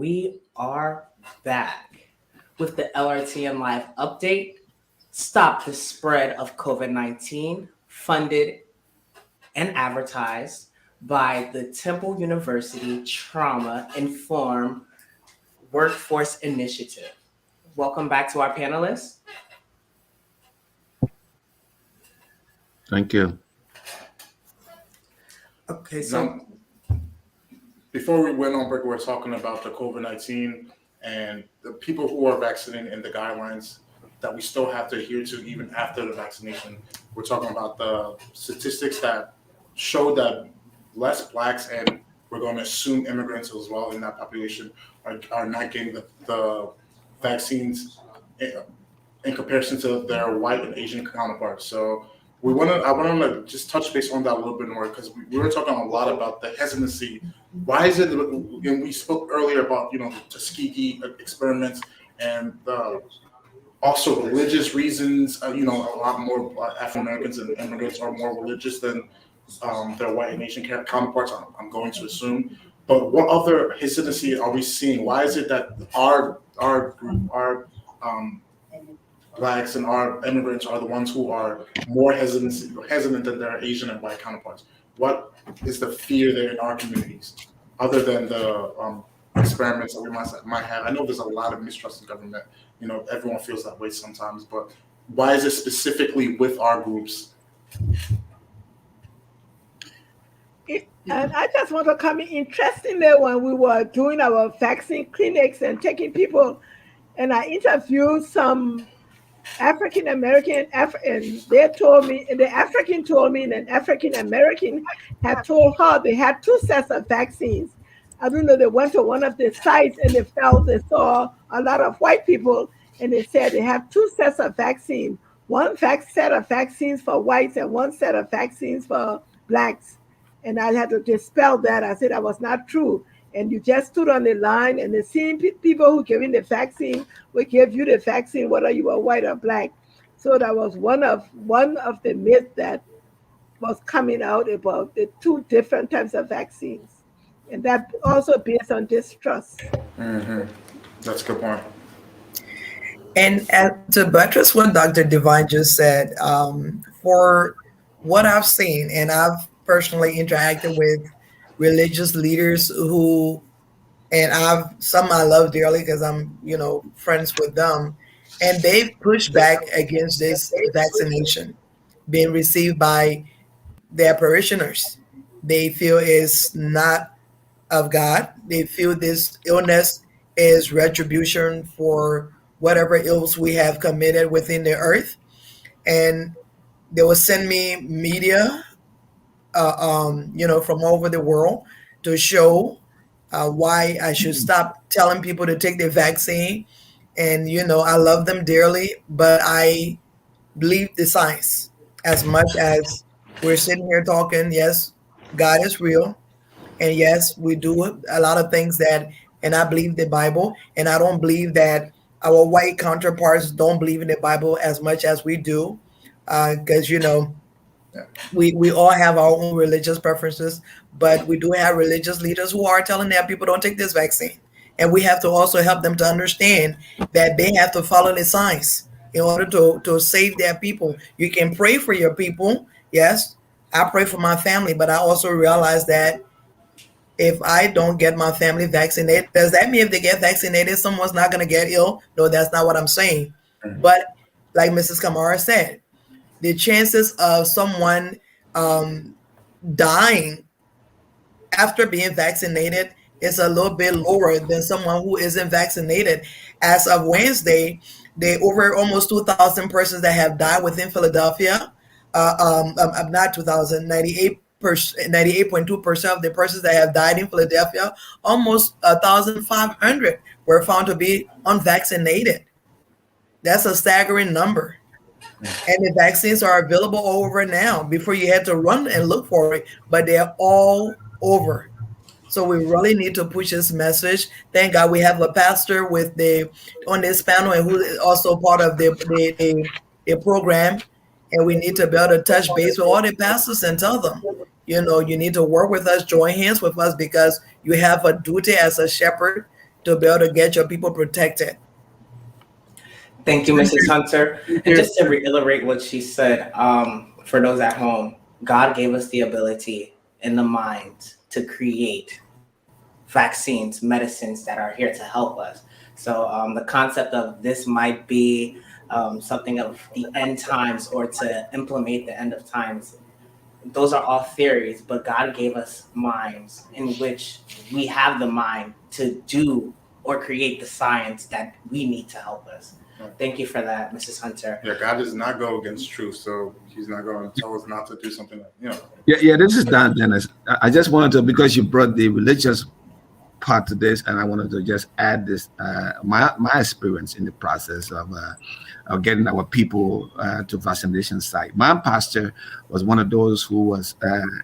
we are back with the LRTN Live update. Stop the spread of COVID 19, funded and advertised by the Temple University Trauma Informed Workforce Initiative. Welcome back to our panelists. Thank you. Okay, so Now, before we went on break, we were talking about the COVID-19 and the people who are vaccinated and the guidelines that we still have to adhere to even after the vaccination. We're talking about the statistics that show that less blacks and we're going to assume immigrants as well in that population are not getting the vaccines in comparison to their white and Asian counterparts. So I want to just touch base on that a little bit more because we were talking a lot about the hesitancy. Why is it? And we spoke earlier about the Tuskegee experiments and also religious reasons. A lot more African Americans and immigrants are more religious than their white and Asian counterparts. I'm going to assume. But what other hesitancy are we seeing? Why is it that our group, our blacks and our immigrants are the ones who are more hesitant than their Asian and white counterparts? What is the fear there in our communities, other than the experiments that we might have? I know there's a lot of mistrust in government. Everyone feels that way sometimes, but why is it specifically with our groups? And I just want to comment. Interestingly, when we were doing our vaccine clinics and taking people, and I interviewed some African American, and they told me, and the African told me, and an African American had told her they had two sets of vaccines. I don't know, they went to one of the sites and they saw a lot of white people, and they said they have two sets of vaccines. One set of vaccines for whites and one set of vaccines for blacks. And I had to dispel that. I said that was not true. And you just stood on the line, and the same people who giving the vaccine will give you the vaccine, whether you are white or black. So that was one of the myths that was coming out about the two different types of vaccines, and that also based on distrust. Mm-hmm. That's a good point. And to buttress what Dr. Divine just said, for what I've seen, and I've personally interacted with religious leaders and some I love dearly because I'm, friends with them, and they push back against this vaccination being received by their parishioners. They feel it's not of God. They feel this illness is retribution for whatever ills we have committed within the earth. And they will send me media, from all over the world to show why I should stop telling people to take the vaccine. And, I love them dearly, but I believe the science as much as we're sitting here talking. Yes, God is real. And yes, we do a lot of things and I believe the Bible. And I don't believe that our white counterparts don't believe in the Bible as much as we do. Because, we all have our own religious preferences, but we do have religious leaders who are telling their people don't take this vaccine. And we have to also help them to understand that they have to follow the science in order to save their people. You can pray for your people. Yes, I pray for my family, but I also realize that if I don't get my family vaccinated, does that mean if they get vaccinated, someone's not going to get ill? No, that's not what I'm saying. But like Mrs. Kamara said, the chances of someone dying after being vaccinated is a little bit lower than someone who isn't vaccinated. As of Wednesday, there are over almost 2,000 persons that have died within Philadelphia. Not 2,000, 98.2% of the persons that have died in Philadelphia, almost 1,500 were found to be unvaccinated. That's a staggering number. And the vaccines are available all over now. Before you had to run and look for it, but they're all over. So we really need to push this message. Thank God we have a pastor on this panel and who is also part of the program. And we need to be able to touch base with all the pastors and tell them, you need to work with us, join hands with us, because you have a duty as a shepherd to be able to get your people protected. Thank you, Mrs. Hunter. Thank And you. just to reiterate what she said, for those at home, God gave us the ability and the mind to create vaccines, medicines that are here to help us. So the concept of this might be something of the end times or to implement the end of times, those are all theories, but God gave us minds in which we have the mind to do or create the science that we need to help us. Thank you for that, Mrs. Hunter. Yeah, God does not go against truth, so He's not going to tell us not to do something. Yeah. This is Dan Dennis. I just wanted to, because you brought the religious part to this, and I wanted to just add this my experience in the process of getting our people to vaccination site. My pastor was one of those who was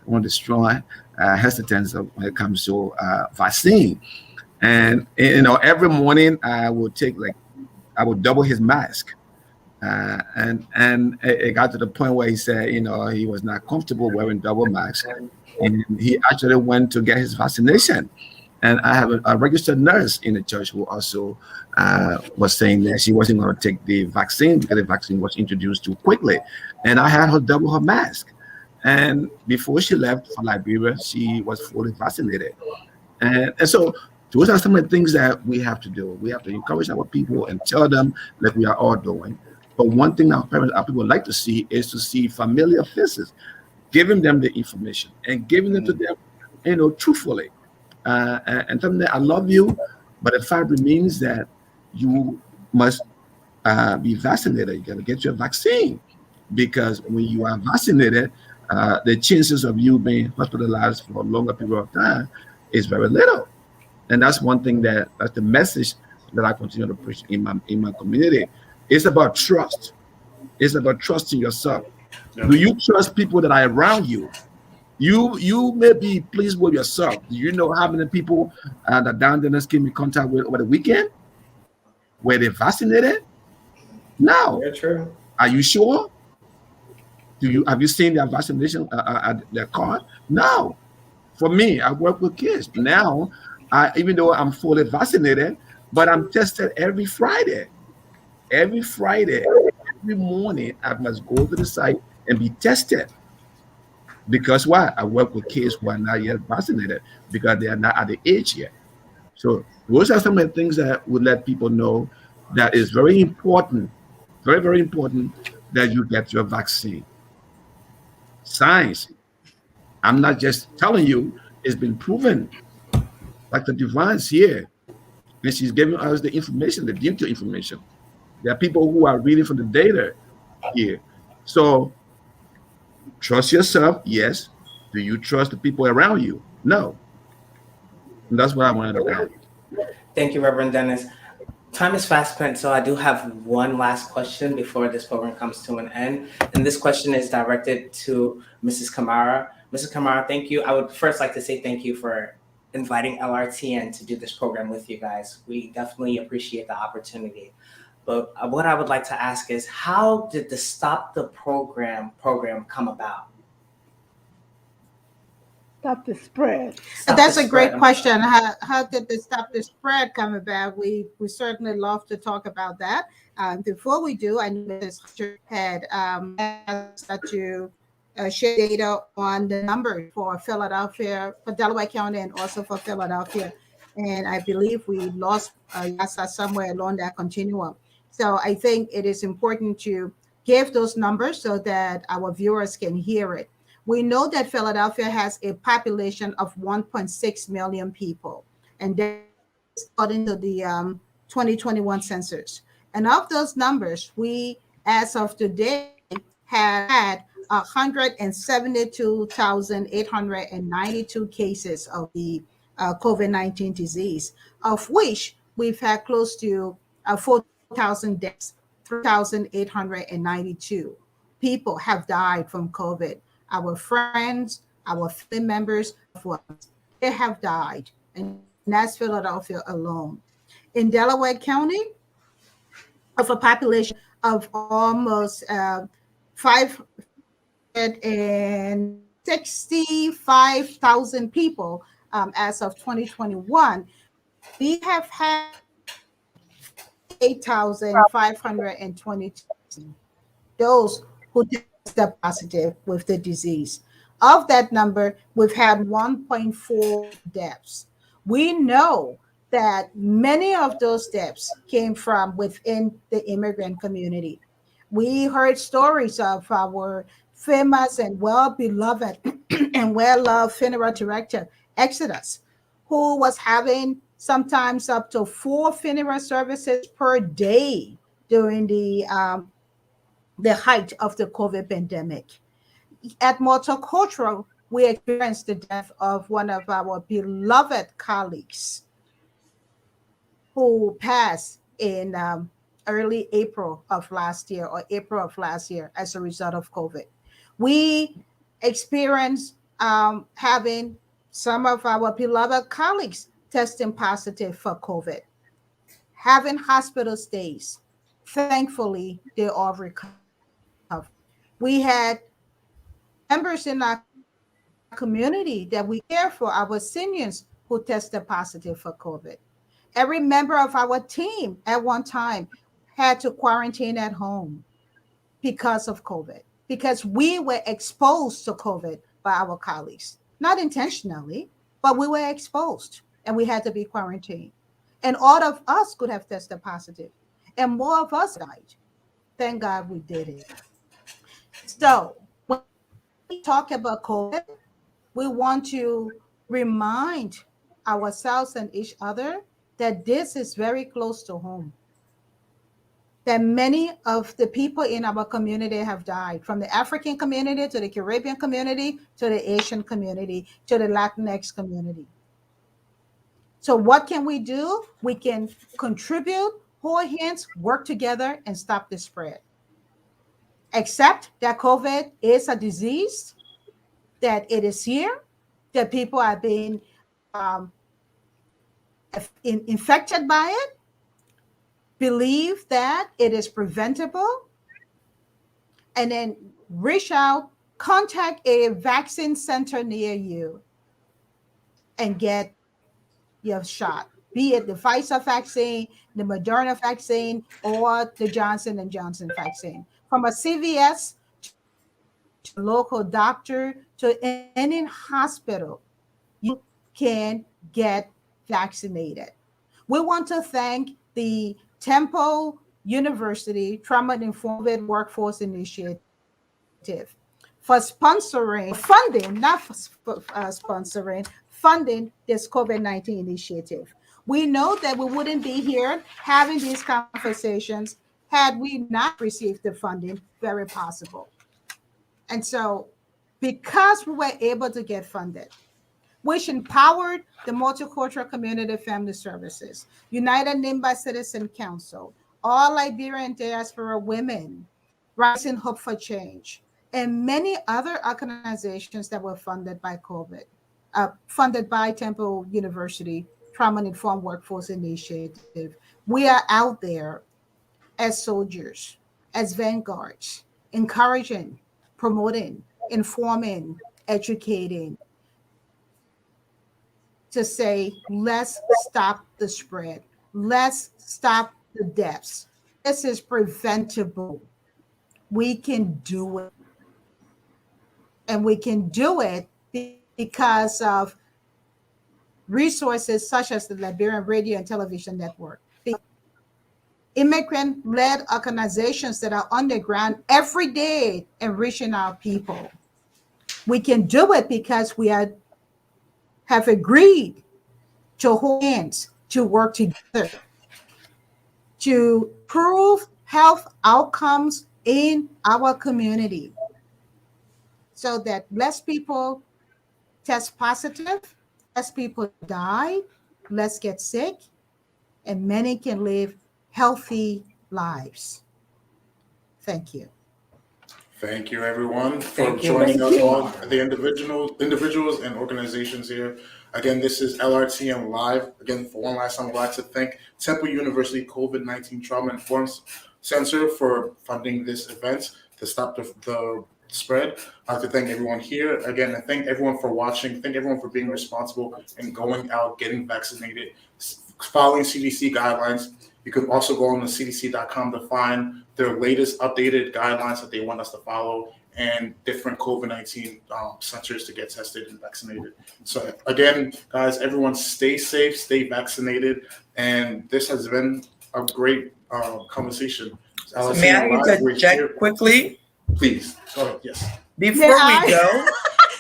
one of the strong hesitants when it comes to vaccine, and every morning I would double his mask. And it got to the point where he said, he was not comfortable wearing double mask, and he actually went to get his vaccination. And I have a registered nurse in the church who also was saying that she wasn't going to take the vaccine because the vaccine was introduced too quickly. And I had her double her mask. And before she left for Liberia, she was fully vaccinated. And so those are some of the things that we have to do. We have to encourage our people and tell them like we are all doing. But one thing our people like to see is to see familiar faces, giving them the information and giving it to them, truthfully. And telling them I love you, but the fact remains that you must be vaccinated. You got to get your vaccine, because when you are vaccinated, the chances of you being hospitalized for a longer period of time is very little. And that's one thing that's the message that I continue to preach in my community. It's about trust. It's about trusting yourself. Yeah. Do you trust people that are around you? You may be pleased with yourself. Do you know how many people that down there came in contact with over the weekend? Were they vaccinated? No. Very true. Are you sure? Have you seen their vaccination their card? No. For me, I work with kids now. Even though I'm fully vaccinated, but I'm tested every Friday. Every Friday, every morning, I must go to the site and be tested. Because why? I work with kids who are not yet vaccinated because they are not at the age yet. So those are some of the things that would let people know that it's very important, very, very important that you get your vaccine. Science. I'm not just telling you, it's been proven. Dr. Divine's here, and she's giving us the information, the detailed information. There are people who are reading from the data here. So trust yourself, yes. Do you trust the people around you? No. And that's what I wanted to add. Thank you, Reverend Dennis. Time is fast spent, so I do have one last question before this program comes to an end. And this question is directed to Mrs. Kamara. Mrs. Kamara, thank you. I would first like to say thank you for inviting Lrtn to do this program with you guys. We definitely appreciate the opportunity. But what I would like to ask is, how did the Stop the program come about? Stop the spread. That's a great question. How did the Stop the Spread come about? We certainly love to talk about that. Before we do, I know Mrs. Hunter had asked that to share data on the numbers for Philadelphia, for Delaware County, and also for Philadelphia. And I believe we lost Yasa somewhere along that continuum. So I think it is important to give those numbers so that our viewers can hear it. We know that Philadelphia has a population of 1.6 million people, and that is according to the 2021 census. And of those numbers, we, as of today, have had 172,892 cases of the COVID-19 disease, of which we've had close to 4,000 deaths, 3,892 people have died from COVID. Our friends, our family members, they have died, and that's Philadelphia alone. In Delaware County, of a population of almost 565,000 people as of 2021, We have had 8,522 those who tested positive with the disease. Of that number, we've had 1.4 deaths. We know that many of those deaths came from within the immigrant community. We heard stories of our famous and well beloved and well loved funeral director, Exodus, who was having sometimes up to 4 funeral services per day during the height of the COVID pandemic. At Multicultural, we experienced the death of one of our beloved colleagues who passed in early April of last year or April of last year as a result of COVID. We experienced having some of our beloved colleagues testing positive for COVID, having hospital stays. Thankfully, they all recovered. We had members in our community that we care for, our seniors who tested positive for COVID. Every member of our team at one time had to quarantine at home because of COVID, because we were exposed to COVID by our colleagues, not intentionally, but we were exposed and we had to be quarantined. And all of us could have tested positive, and more of us died. Thank God we did it. So, when we talk about COVID, we want to remind ourselves and each other that this is very close to home. That many of the people in our community have died, from the African community to the Caribbean community to the Asian community to the Latinx community. So, what can we do? We can contribute, hold hands, work together, and stop the spread. Accept that COVID is a disease, that it is here, that people are being infected by it, believe that it is preventable, and then reach out, contact a vaccine center near you, and get your shot, be it the Pfizer vaccine, the Moderna vaccine, or the Johnson and Johnson vaccine. From a CVS to a local doctor to any hospital, you can get vaccinated. We want to thank the Temple University Trauma Informed Workforce Initiative for sponsoring, funding, not sponsoring, funding this COVID 19 initiative. We know that we wouldn't be here having these conversations had we not received the funding, very possible. And so, because we were able to get funded, which empowered the Multicultural Community Family Services, United Nimba Citizen Council, All Liberian Diaspora Women, Rising Hope for Change, and many other organizations that were funded by COVID, funded by Temple University Trauma Informed Workforce Initiative. We are out there as soldiers, as vanguards, encouraging, promoting, informing, educating, to say, let's stop the spread. Let's stop the deaths. This is preventable. We can do it. And we can do it because of resources such as the Liberian Radio and Television Network, the immigrant led organizations that are on the ground every day and reaching our people. We can do it because have agreed to hold hands, to work together, to improve health outcomes in our community so that less people test positive, less people die, less get sick, and many can live healthy lives. Thank you. Thank you, everyone, for Thank you. joining us, Thank you. all the individuals and organizations here. Again, this is LRTN Live. Again, for one last time, I'd like to thank Temple University COVID-19 Trauma Informed Center for funding this event to stop the spread. I'd like to thank everyone here. Again, and thank everyone for watching. Thank everyone for being responsible and going out, getting vaccinated. following CDC guidelines. You can also go on the CDC.com to find their latest updated guidelines that they want us to follow and different COVID-19 centers to get tested and vaccinated. So again, guys, everyone stay safe, stay vaccinated, and this has been a great conversation. So may I interject quickly? Please, go ahead, yes. Before we go,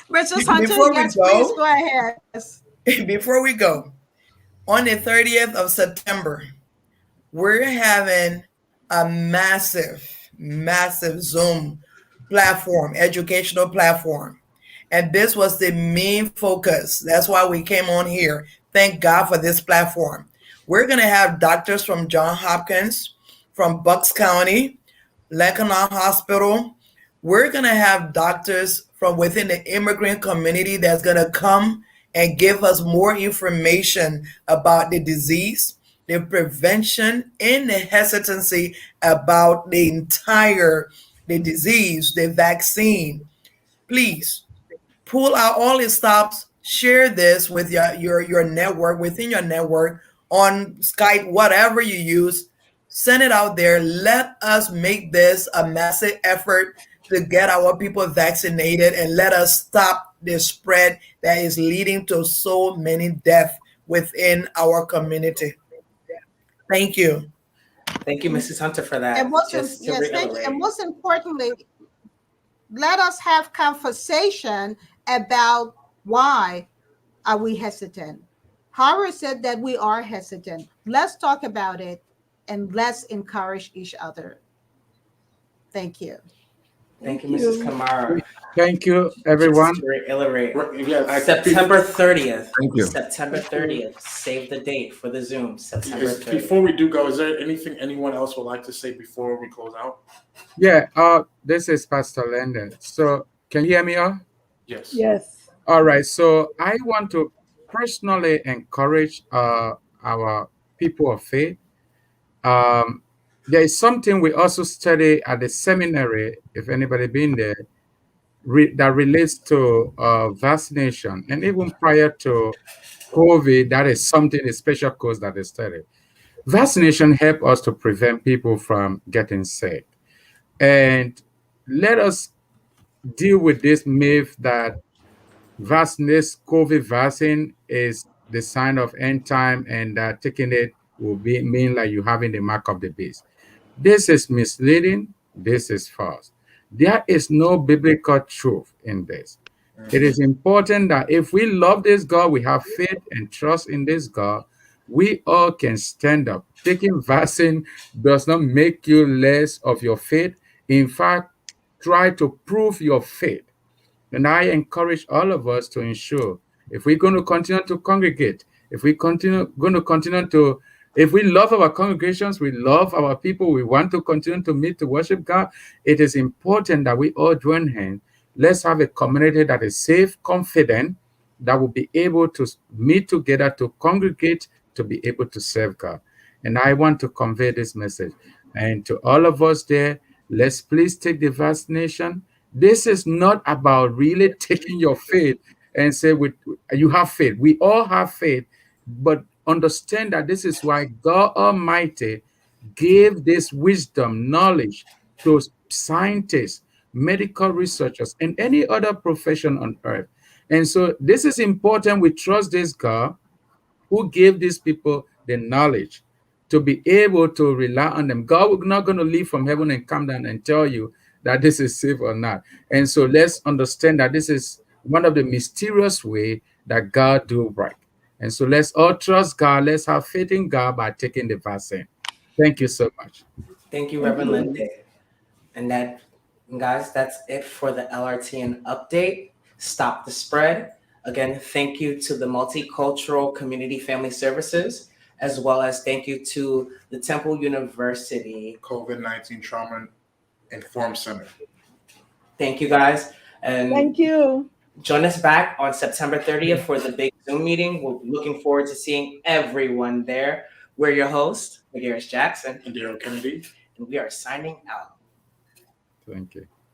Mrs. Hunter, yes, please go ahead. Before we go, on the 30th of September, we're having a massive Zoom platform, educational platform. And this was the main focus. That's why we came on here. Thank God for this platform. We're going to have doctors from Johns Hopkins, from Bucks County, Lincoln Hospital. We're going to have doctors from within the immigrant community that's going to come and give us more information about the disease, the prevention, and the hesitancy about the disease, the vaccine. Please pull out all the stops, share this with your network, within your network, on Skype, whatever you use. Send it out there. Let us make this a massive effort to get our people vaccinated, and let us stop the spread that is leading to so many deaths within our community. Thank you. Thank you, Mrs. Hunter, for that. And most importantly, let us have conversation about why are we hesitant. Howard said that we are hesitant. Let's talk about it and let's encourage each other. Thank you. Thank you, Mrs. Kamara. Thank you, everyone. September 30th. Thank you. September 30th. Save the date for the Zoom. September 30th. Before we do go, is there anything anyone else would like to say before we close out? Yeah, this is Pastor Lrtn. So can you hear me all? Yes. Yes. All right. So I want to personally encourage our people of faith. There is something we also study at the seminary, if anybody been there, that relates to vaccination. And even prior to COVID, that is something, a special course that they study. Vaccination help us to prevent people from getting sick. And let us deal with this myth that this COVID vaccine is the sign of end time, and that taking it will mean like you having the mark of the beast. This is misleading. This is false. There is no biblical truth in this. It is important that if we love this God, we have faith and trust in this God, we all can stand up. Taking vaccine does not make you less of your faith. In fact, try to prove your faith. And I encourage all of us to ensure, if we're going to continue to congregate, if we if we love our congregations, we love our people, we want to continue to meet to worship God, it is important that we all join hands. Let's have a community that is safe, confident, that will be able to meet together, to congregate, to be able to serve God. And I want to convey this message. And to all of us there, let's please take the vaccination. This is not about really taking your faith and say, you have faith. We all have faith, but understand that this is why God Almighty gave this wisdom, knowledge to scientists, medical researchers, and any other profession on earth. And so this is important. We trust this God who gave these people the knowledge to be able to rely on them. God is not going to leave from heaven and come down and tell you that this is safe or not. And so let's understand that this is one of the mysterious ways that God do right. And so let's all trust God. Let's have faith in God by taking the vaccine. Thank you so much. Thank you, Reverend Lrtn. And that, guys, that's it for the Lrtn update. Stop the spread. Again, thank you to the Multicultural Community Family Services, as well as thank you to the Temple University COVID-19 Trauma Informed Center. Thank you, guys. And thank you. Join us back on September 30th for the big Zoom meeting. We're looking forward to seeing everyone there. We're your hosts, Miguel Jackson and Daryl Kennedy, and we are signing out. Thank you.